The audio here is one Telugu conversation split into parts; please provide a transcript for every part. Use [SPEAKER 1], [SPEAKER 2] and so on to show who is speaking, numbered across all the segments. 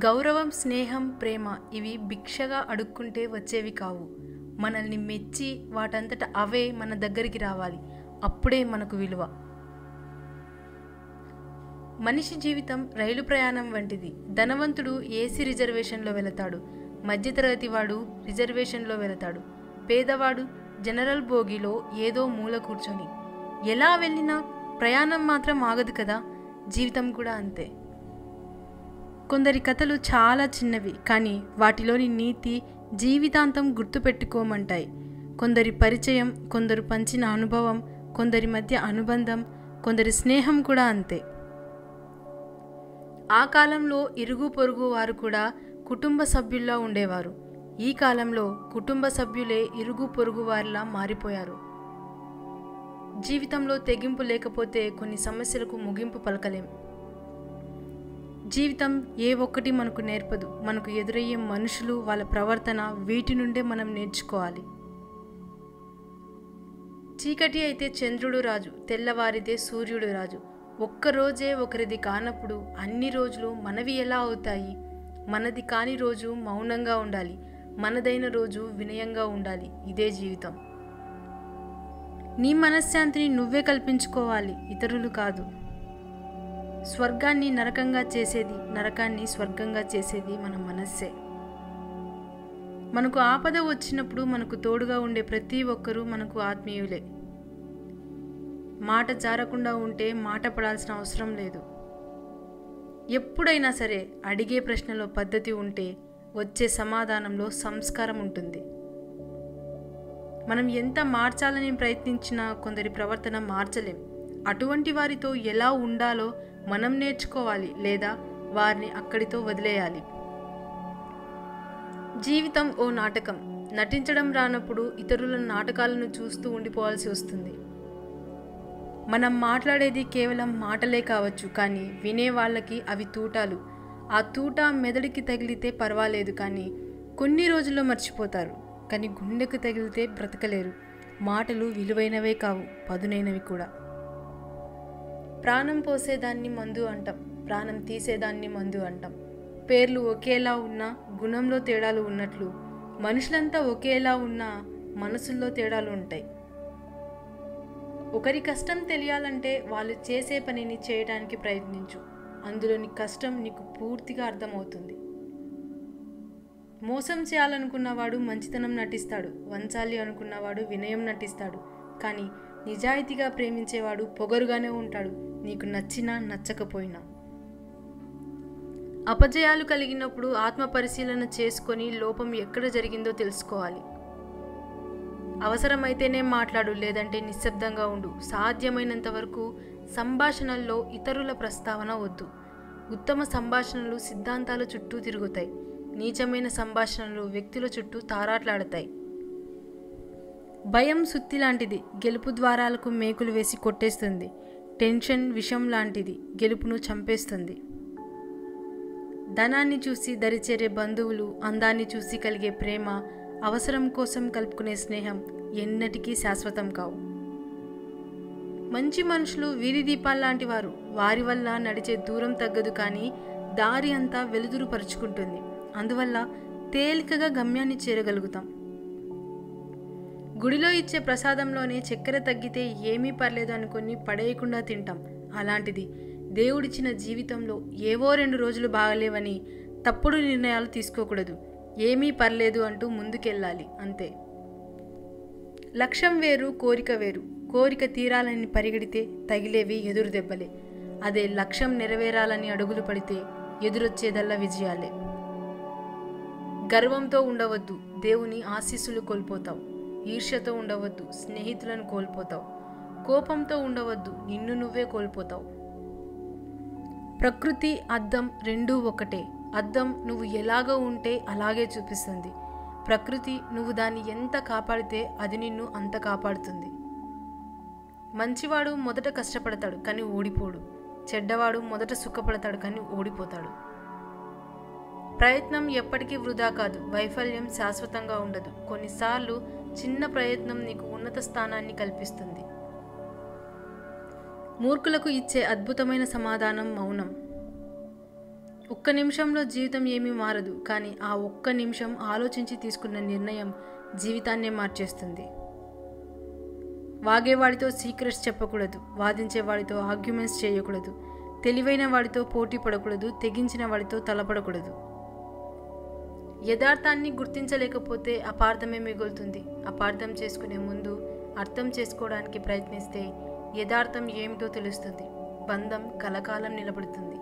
[SPEAKER 1] గౌరవం, స్నేహం, ప్రేమ ఇవి భిక్షగా అడుక్కుంటే వచ్చేవి కావు. మనల్ని మెచ్చి వాటంతట అవే మన దగ్గరికి రావాలి. అప్పుడే మనకు విలువ. మనిషి జీవితం రైలు ప్రయాణం వంటిది. ధనవంతుడు ఏసీ రిజర్వేషన్లో వెళతాడు, మధ్యతరగతి వాడు రిజర్వేషన్లో వెళతాడు, పేదవాడు జనరల్ బోగిలో ఏదో మూల కూర్చొని. ఎలా వెళ్ళినా ప్రయాణం మాత్రం ఆగదు కదా. జీవితం కూడా అంతే. కొందరి కథలు చాలా చిన్నవి, కానీ వాటిలోని నీతి జీవితాంతం గుర్తుపెట్టుకోమంటాయి. కొందరి పరిచయం, కొందరు పంచిన అనుభవం, కొందరి మధ్య అనుబంధం, కొందరి స్నేహం కూడా అంతే. ఆ కాలంలో ఇరుగు పొరుగు వారు కూడా కుటుంబ సభ్యుల్లా ఉండేవారు. ఈ కాలంలో కుటుంబ సభ్యులే ఇరుగు పొరుగు వారిలా మారిపోయారు. జీవితంలో తెగింపు లేకపోతే కొన్ని సమస్యలకు ముగింపు పలకలేం. జీవితం ఏ ఒక్కటి మనకు నేర్పదు. మనకు ఎదురయ్యే మనుషులు, వాళ్ళ ప్రవర్తన, వీటి నుండే మనం నేర్చుకోవాలి. చీకటి అయితే చంద్రుడు రాజు, తెల్లవారితే సూర్యుడు రాజు. ఒక్కరోజే ఒకరిది కానప్పుడు అన్ని రోజులు మనవి ఎలా అవుతాయి? మనది కాని రోజు మౌనంగా ఉండాలి, మనదైన రోజు వినయంగా ఉండాలి. ఇదే జీవితం. నీ మనశ్శాంతిని నువ్వే కల్పించుకోవాలి, ఇతరులు కాదు. స్వర్గాన్ని నరకంగా చేసేది, నరకాన్ని స్వర్గంగా చేసేది మన మనస్సే. మనకు ఆపద వచ్చినప్పుడు మనకు తోడుగా ఉండే ప్రతి ఒక్కరూ మనకు ఆత్మీయులే. మాట జారకుండా ఉంటే మాట పడాల్సిన అవసరం లేదు. ఎప్పుడైనా సరే అడిగే ప్రశ్నలో పద్ధతి ఉంటే వచ్చే సమాధానంలో సంస్కారం ఉంటుంది. మనం ఎంత మార్చాలని ప్రయత్నించినా కొందరి ప్రవర్తన మార్చలేం. అటువంటి వారితో ఎలా ఉండాలో మనం నేర్చుకోవాలి, లేదా వారిని అక్కడితో వదిలేయాలి. జీవితం ఓ నాటకం. నటించడం రానప్పుడు ఇతరుల నాటకాలను చూస్తూ ఉండిపోవాల్సి వస్తుంది. మనం మాట్లాడేది కేవలం మాటలే కావచ్చు, కానీ వినే వాళ్ళకి అవి తూటాలు. ఆ తూట మెదడుకి తగిలితే పర్వాలేదు, కానీ కొన్ని రోజుల్లో మర్చిపోతారు. కానీ గుండెకు తగిలితే బ్రతకలేరు. మాటలు విలువైనవే కావు, పదునైనవి కూడా. ప్రాణం పోసేదాన్ని మందు అంటాం, ప్రాణం తీసేదాన్ని మందు అంటాం. పేర్లు ఒకేలా ఉన్నా గుణంలో తేడాలు ఉన్నట్లు మనుషులంతా ఒకేలా ఉన్నా మనసుల్లో తేడాలు ఉంటాయి. ఒకరి కష్టం తెలియాలంటే వాళ్ళు చేసే పనిని చేయడానికి ప్రయత్నించు. అందులోని కష్టం నీకు పూర్తిగా అర్థమవుతుంది. మోసం చేయాలనుకున్నవాడు మంచితనం నటిస్తాడు, వంచాలి అనుకున్నవాడు వినయం నటిస్తాడు. కానీ నిజాయితీగా ప్రేమించేవాడు పొగరుగానే ఉంటాడు, నీకు నచ్చినా నచ్చకపోయినా. అపజయాలు కలిగినప్పుడు ఆత్మ పరిశీలన చేసుకొని లోపం ఎక్కడ జరిగిందో తెలుసుకోవాలి. అవసరమైతేనే మాట్లాడు, లేదంటే నిశ్శబ్దంగా ఉండు. సాధ్యమైనంత వరకు సంభాషణల్లో ఇతరుల ప్రస్తావన వద్దు. ఉత్తమ సంభాషణలు సిద్ధాంతాల చుట్టూ తిరుగుతాయి. నీచమైన సంభాషణలు వ్యక్తుల చుట్టూ తారాట్లాడతాయి. భయం సుత్తి లాంటిది, గెలుపు ద్వారాలకు మేకులు వేసి కొట్టేస్తుంది. టెన్షన్ విషం లాంటిది, గెలుపును చంపేస్తుంది. ధనాన్ని చూసి దరిచేరే బంధువులు, అందాన్ని చూసి కలిగే ప్రేమ, అవసరం కోసం కలుపుకునే స్నేహం ఎన్నటికీ శాశ్వతం కావు. మంచి మనుషులు వీధి దీపాల్లాంటి వారు. వారి వల్ల నడిచే దూరం తగ్గదు, కానీ దారి అంతా వెలుతురు పరుచుకుంటుంది. అందువల్ల తేలికగా గమ్యాన్ని చేరగలుగుతాం. గుడిలో ఇచ్చే ప్రసాదంలోనే చక్కెర తగ్గితే ఏమీ పర్లేదు అనుకొని పడేయకుండా తింటాం. అలాంటిది దేవుడిచ్చిన జీవితంలో ఏవో 2 రోజులు బాగలేవని తప్పుడు నిర్ణయాలు తీసుకోకూడదు. ఏమీ పర్లేదు అంటూ ముందుకెళ్ళాలి, అంతే. లక్ష్యం వేరు, కోరిక వేరు. కోరిక తీరాలని పరిగెడితే తగిలేవి ఎదురు దెబ్బలే. అదే లక్ష్యం నెరవేరాలని అడుగులు పడితే ఎదురొచ్చేదల్లా విజయాలే. గర్వంతో ఉండవద్దు, దేవుని ఆశీస్సులు కోల్పోతావు. ఈర్ష్యతో ఉండవద్దు, స్నేహితులను కోల్పోతావు. కోపంతో ఉండవద్దు, నిన్ను నువ్వే కోల్పోతావు. ప్రకృతి, అద్దం రెండూ ఒకటే. అద్దం నువ్వు ఎలాగో ఉంటే అలాగే చూపిస్తుంది. ప్రకృతి నువ్వు దాన్ని ఎంత కాపాడితే అది నిన్ను అంత కాపాడుతుంది. మంచివాడు మొదట కష్టపడతాడు కానీ ఓడిపోడు. చెడ్డవాడు మొదట సుఖపడతాడు కానీ ఓడిపోతాడు. ప్రయత్నం ఎప్పటికీ వృధా కాదు. వైఫల్యం శాశ్వతంగా ఉండదు. కొన్నిసార్లు చిన్న ప్రయత్నం నీకు ఉన్నత స్థానాన్ని కల్పిస్తుంది. మూర్ఖులకు ఇచ్చే అద్భుతమైన సమాధానం మౌనం. ఒక్క నిమిషంలో జీవితం ఏమీ మారదు, కానీ ఆ ఒక్క నిమిషం ఆలోచించి తీసుకున్న నిర్ణయం జీవితాన్నే మార్చేస్తుంది. వాగేవాడితో సీక్రెట్స్ చెప్పకూడదు, వాదించేవాడితో ఆర్గ్యుమెంట్స్ చేయకూడదు, తెలివైన వాడితో పోటీ పడకూడదు, తెగించిన వాడితో తలపడకూడదు. యథార్థాన్ని గుర్తించలేకపోతే అపార్థమే మిగులుతుంది. అపార్థం చేసుకునే ముందు అర్థం చేసుకోవడానికి ప్రయత్నిస్తే యథార్థం ఏమిటో తెలుస్తుంది. బంధం కలకాలం నిలబడుతుంది.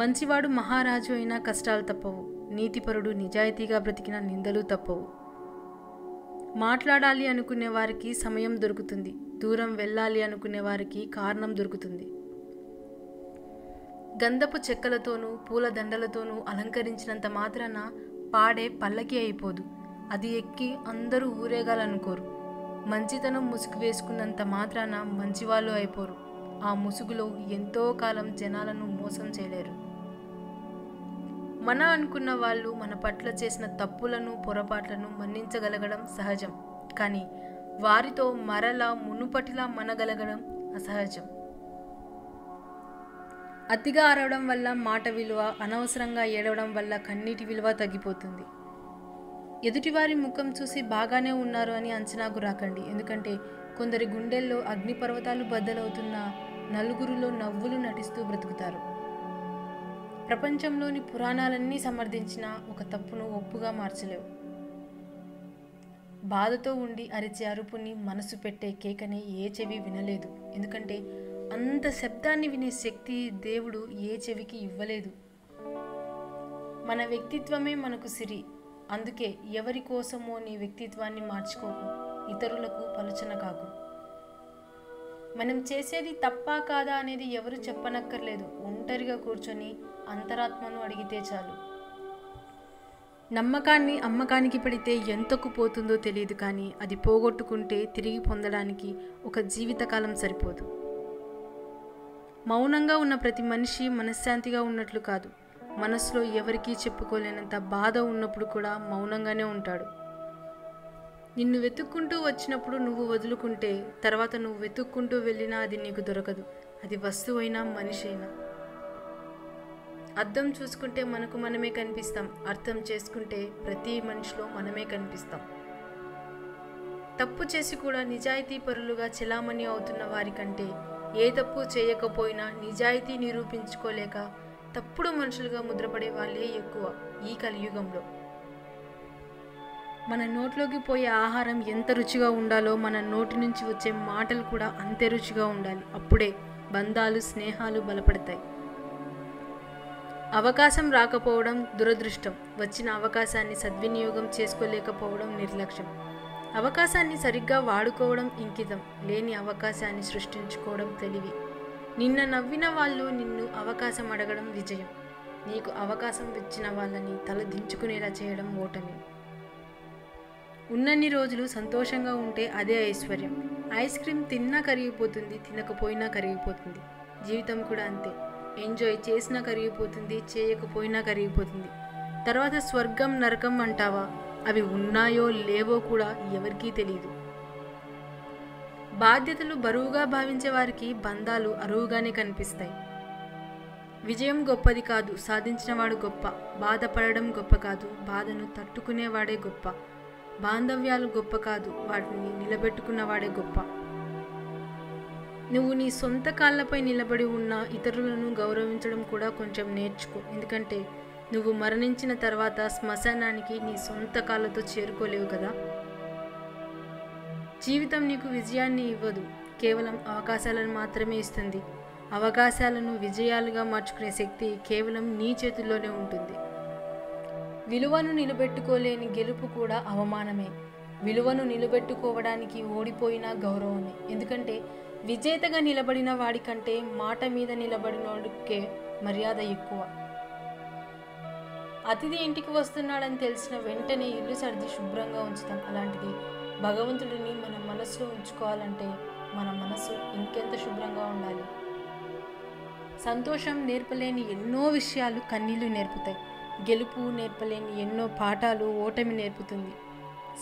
[SPEAKER 1] మంచివాడు మహారాజు అయినా కష్టాలు తప్పవు. నీతిపరుడు నిజాయితీగా బ్రతికిన నిందలు తప్పవు. మాట్లాడాలి అనుకునే వారికి సమయం దొరుకుతుంది. దూరం వెళ్ళాలి అనుకునే వారికి కారణం దొరుకుతుంది. గంధపు చెక్కలతోనూ పూల దండలతోనూ అలంకరించినంత మాత్రాన పాడే పల్లకి అయిపోదు. అది ఎక్కి అందరూ ఊరేగాలనుకోరు. మంచితనం ముసుగు వేసుకున్నంత మాత్రాన మంచివాళ్ళు అయిపోరు. ఆ ముసుగులో ఎంతో కాలం జనాలను మోసం చేయలేరు. మన అనుకున్న వాళ్ళు మన పట్ల చేసిన తప్పులను పొరపాట్లను మన్నించగలగడం సహజం. కానీ వారితో మరలా మునుపటిలా మనగలగడం అసహజం. అతిగా అరవడం వల్ల మాట విలువ, అనవసరంగా ఏడవడం వల్ల కన్నీటి విలువ తగ్గిపోతుంది. ఎదుటివారి ముఖం చూసి బాగానే ఉన్నారు అని అంచనాకు రాకండి. ఎందుకంటే కొందరి గుండెల్లో అగ్నిపర్వతాలు బద్దలవుతున్న నలుగురిలో నవ్వులు నటిస్తూ బ్రతుకుతారు. ప్రపంచంలోని పురాణాలన్నీ సమర్థించిన ఒక తప్పును ఒప్పుగా మార్చలేవు. బాధతో ఉండి అరిచే అరుపుని మనసు పెట్టే కేకని ఏ చెవి వినలేదు. ఎందుకంటే అంత శబ్దాన్ని వినే శక్తి దేవుడు ఏ చెవికి ఇవ్వలేదు. మన వ్యక్తిత్వమే మనకు సిరి. అందుకే ఎవరి కోసమో నీ వ్యక్తిత్వాన్ని మార్చుకోకు, ఇతరులకు పలుచన కాకు. మనం చేసేది తప్పా కాదా అనేది ఎవరు చెప్పనక్కర్లేదు. ఒంటరిగా కూర్చొని అంతరాత్మను అడిగితే చాలు. నమ్మకాన్ని అమ్మకానికి పెడితే ఎంతకు పోతుందో తెలియదు, కానీ అది పోగొట్టుకుంటే తిరిగి పొందడానికి ఒక జీవితకాలం సరిపోదు. మౌనంగా ఉన్న ప్రతి మనిషి మనశ్శాంతిగా ఉన్నట్లు కాదు. మనసులో ఎవరికీ చెప్పుకోలేనంత బాధ ఉన్నప్పుడు కూడా మౌనంగానే ఉంటాడు. నిన్ను వెతుక్కుంటూ వచ్చినప్పుడు నువ్వు వదులుకుంటే తర్వాత నువ్వు వెతుక్కుంటూ వెళ్ళినా అది నీకు దొరకదు. అది వస్తువైనా మనిషి అయినా. అద్దం చూసుకుంటే మనకు మనమే కనిపిస్తాం. అర్థం చేసుకుంటే ప్రతి మనిషిలో మనమే కనిపిస్తాం. తప్పు చేసి కూడా నిజాయితీ పరులుగా చెలామణి అవుతున్న వారికంటే ఏ తప్పు చేయకపోయినా నిజాయితీ నిరూపించుకోలేక తప్పుడు మనుషులుగా ముద్రపడే వాళ్ళే ఎక్కువ ఈ కలియుగంలో. మన నోట్లోకి పోయే ఆహారం ఎంత రుచిగా ఉండాలో మన నోటి నుంచి వచ్చే మాటలు కూడా అంతే రుచిగా ఉండాలి. అప్పుడే బంధాలు, స్నేహాలు బలపడతాయి. అవకాశం రాకపోవడం దురదృష్టం. వచ్చిన అవకాశాన్ని సద్వినియోగం చేసుకోలేకపోవడం నిర్లక్ష్యం. అవకాశాన్ని సరిగ్గా వాడుకోవడం ఇంకితం. లేని అవకాశాన్ని సృష్టించుకోవడం తెలివి. నిన్న నవ్విన వాళ్ళు నిన్ను అవకాశం అడగడం విజయం. నీకు అవకాశం ఇచ్చిన వాళ్ళని తల దించుకునేలా చేయడం ఓటమి. ఉన్నన్ని రోజులు సంతోషంగా ఉంటే అదే ఐశ్వర్యం. ఐస్ క్రీమ్ తిన్నా కరిగిపోతుంది, తినకపోయినా కరిగిపోతుంది. జీవితం కూడా అంతే. ఎంజాయ్ చేసినా కరిగిపోతుంది, చేయకపోయినా కరిగిపోతుంది. తర్వాత స్వర్గం నరకం అంటావా? అవి ఉన్నాయో లేవో కూడా ఎవరికీ తెలియదు. బాధ్యతలు బరువుగా భావించే వారికి బంధాలు అరువుగానే కనిపిస్తాయి. విజయం గొప్పది కాదు, సాధించినవాడు గొప్ప. బాధపడడం గొప్ప కాదు, బాధను తట్టుకునేవాడే గొప్ప. బాంధవ్యాలు గొప్ప కాదు, వాటిని నిలబెట్టుకున్నవాడే గొప్ప. నువ్వు నీ సొంత కాళ్ళపై నిలబడి ఉన్న ఇతరులను గౌరవించడం కూడా కొంచెం నేర్చుకో. ఎందుకంటే నువ్వు మరణించిన తర్వాత శ్మశానానికి నీ సొంత కాళ్ళతో చేరుకోలేవు కదా. జీవితం నీకు విజయాన్ని ఇవ్వదు, కేవలం అవకాశాలను మాత్రమే ఇస్తుంది. అవకాశాలను విజయాలుగా మార్చుకునే శక్తి కేవలం నీ చేతుల్లోనే ఉంటుంది. విలువను నిలబెట్టుకోలేని గెలుపు కూడా అవమానమే. విలువను నిలబెట్టుకోవడానికి ఓడిపోయినా గౌరవమే. ఎందుకంటే విజేతగా నిలబడిన వాడికంటే మాట మీద నిలబడినోడికే మర్యాద ఎక్కువ. అతిథి ఇంటికి వస్తున్నాడని తెలిసిన వెంటనే ఇల్లు సర్ది శుభ్రంగా ఉంచుతాం. అలాంటిది భగవంతుడిని మన మనసులో ఉంచుకోవాలంటే మన మనసు ఇంకెంత శుభ్రంగా ఉండాలి. సంతోషం నేర్పలేని ఎన్నో విషయాలు కన్నీళ్లు నేర్పుతాయి. గెలుపు నేర్పలేని ఎన్నో పాఠాలు ఓటమి నేర్పుతుంది.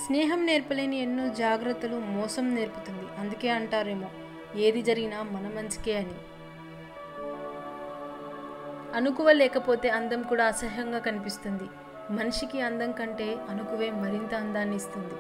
[SPEAKER 1] స్నేహం నేర్పలేని ఎన్నో జాగ్రత్తలు మోసం నేర్పుతుంది. అందుకే అంటారేమో ఏది జరిగినా మన మంచికే అని. అణకువ లేకపోతే అందం కూడా అసహ్యంగా కనిపిస్తుంది. మనిషికి అందం కంటే అణకువే మరింత అందాన్ని ఇస్తుంది.